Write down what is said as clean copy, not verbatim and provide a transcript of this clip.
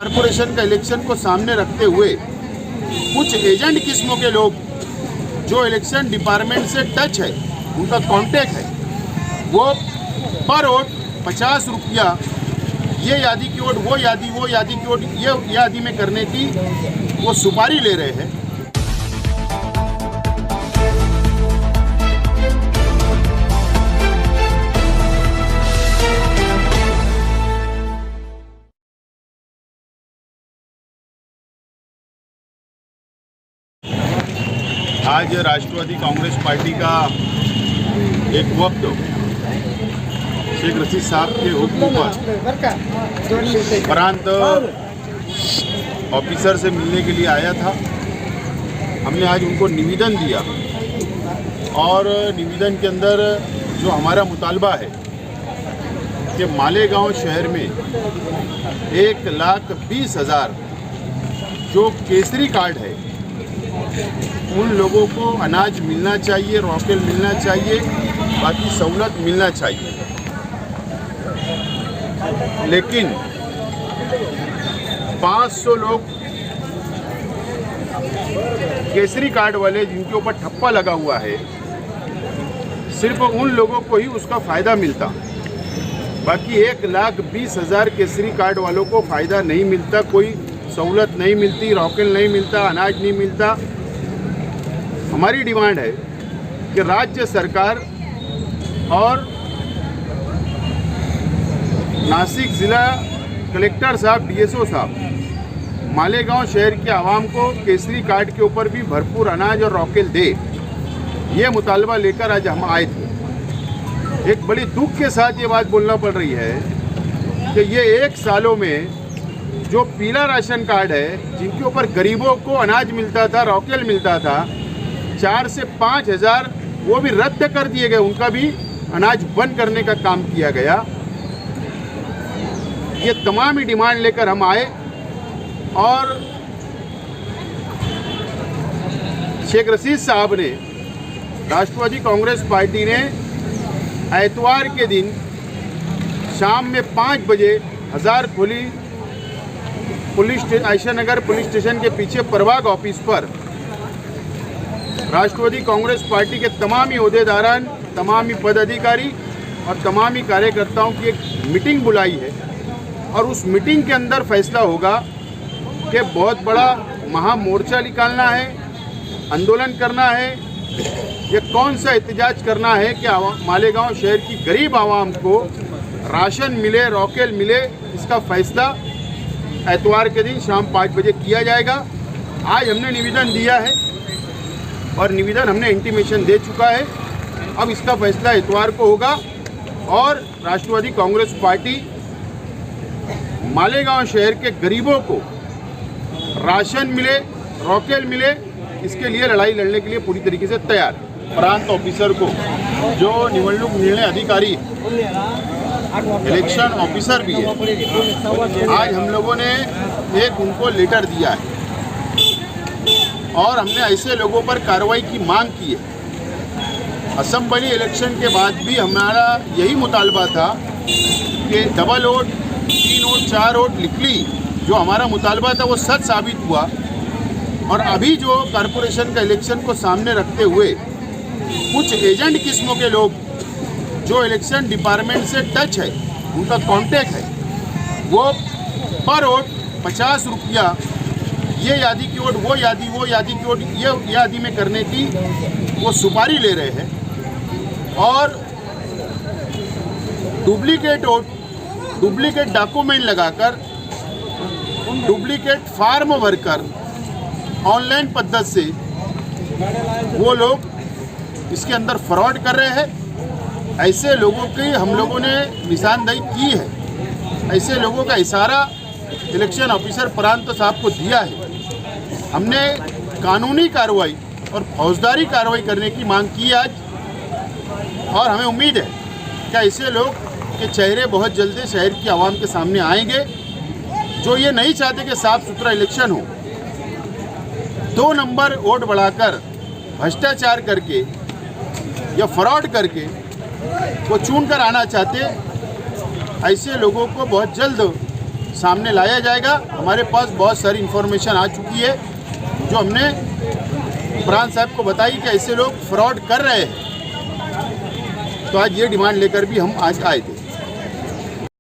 Corporation का election को सामने रखते हुए कुछ एजेंट किस्मों के लोग जो इलेक्शन डिपार्टमेंट से टच है, उनका कांटेक्ट है, वो पर वोट 50 रुपया ये यादी की वोट वो यादी की वोट ये यादी में करने की वो सुपारी ले रहे हैं। आज राष्ट्रवादी कांग्रेस पार्टी का एक वक्त शेख रशीद साहब के हुक्म पर प्रांत ऑफिसर से मिलने के लिए आया था। हमने आज उनको निवेदन दिया और निवेदन के अंदर जो हमारा मुतालबा है कि मालेगांव शहर में 1,20,000 जो केसरी कार्ड है उन लोगों को अनाज मिलना चाहिए, रॉकेल मिलना चाहिए, बाकी सहूलत मिलना चाहिए। लेकिन 500 लोग केसरी कार्ड वाले जिनके ऊपर ठप्पा लगा हुआ है, सिर्फ उन लोगों को ही उसका फ़ायदा मिलता, बाकी 1,20,000 केसरी कार्ड वालों को फ़ायदा नहीं मिलता, कोई सहूलत नहीं मिलती, रॉकेल नहीं मिलता, अनाज नहीं मिलता। हमारी डिमांड है कि राज्य सरकार और नासिक ज़िला कलेक्टर साहब, डीएसओ साहब मालेगांव शहर के आवाम को केसरी कार्ड के ऊपर भी भरपूर अनाज और रॉकेल दे, ये मुतालबा लेकर आज हम आए थे। एक बड़ी दुख के साथ ये बात बोलना पड़ रही है कि ये 1 सालों में जो पीला राशन कार्ड है, जिनके ऊपर गरीबों को अनाज मिलता था, रॉकेल मिलता था, 4 से 5 हज़ार वो भी रद्द कर दिए गए, उनका भी अनाज बंद करने का काम किया गया। ये तमाम ही डिमांड लेकर हम आए और शेख रशीद साहब ने, राष्ट्रवादी कांग्रेस पार्टी ने एतवार के दिन शाम में 5 बजे हज़ार खोली आयशा पुलिस स्टेशन के पीछे परवाग ऑफिस पर राष्ट्रवादी कांग्रेस पार्टी के तमाम ही ओहदेदारान, तमाम ही पदाधिकारी और तमाम ही कार्यकर्ताओं की एक मीटिंग बुलाई है और उस मीटिंग के अंदर फैसला होगा कि बहुत बड़ा महामोर्चा निकालना है, आंदोलन करना है, ये कौन सा एहतजाज करना है कि मालेगांव शहर की गरीब आवाम को राशन मिले, रॉकेल मिले। इसका फैसला एतवार के दिन शाम 5 बजे किया जाएगा। आज हमने निवेदन दिया है और निवेदन हमने इंटीमेशन दे चुका है। अब इसका फैसला इतवार को होगा और राष्ट्रवादी कांग्रेस पार्टी मालेगांव शहर के गरीबों को राशन मिले, रॉकेल मिले, इसके लिए लड़ाई लड़ने के लिए पूरी तरीके से तैयार है। प्रांत ऑफिसर को, जो निवडणूक निर्णय अधिकारी, इलेक्शन ऑफिसर भी है, आज हम लोगों ने एक उनको लेटर दिया है और हमने ऐसे लोगों पर कार्रवाई की मांग की है। असेंबली इलेक्शन के बाद भी हमारा यही मुतालबा था कि डबल वोट, 3 वोट, 4 वोट लिख ली, जो हमारा मुतालबा था वो सच साबित हुआ। और अभी जो कॉर्पोरेशन का इलेक्शन को सामने रखते हुए कुछ एजेंट किस्मों के लोग जो इलेक्शन डिपार्टमेंट से टच है, उनका कांटेक्ट है, वो पर वोट 50 रुपया ये यादी की वोट वो यादी की वोट ये यादी में करने की वो सुपारी ले रहे हैं और डुप्लीकेट वोट, डुप्लीकेट डॉक्यूमेंट लगाकर, डुप्लीकेट फार्म भरकर ऑनलाइन पद्धति से वो लोग इसके अंदर फ्रॉड कर रहे हैं। ऐसे लोगों की हम लोगों ने निशानदेही की है, ऐसे लोगों का इशारा इलेक्शन ऑफिसर प्रांत साहब को दिया है। हमने कानूनी कार्रवाई और फौजदारी कार्रवाई करने की मांग की आज और हमें उम्मीद है कि ऐसे लोग के चेहरे बहुत जल्दी शहर की आवाम के सामने आएंगे, जो ये नहीं चाहते कि साफ सुथरा इलेक्शन हो। 2 नंबर वोट बढ़ाकर भ्रष्टाचार करके या फ्रॉड करके वो चुन कर आना चाहते, ऐसे लोगों को बहुत जल्द सामने लाया जाएगा। हमारे पास बहुत सारी इन्फॉर्मेशन आ चुकी है जो हमने प्राण साहब को बताई कि ऐसे लोग फ्रॉड कर रहे हैं। तो आज ये डिमांड लेकर भी हम आज आए थे।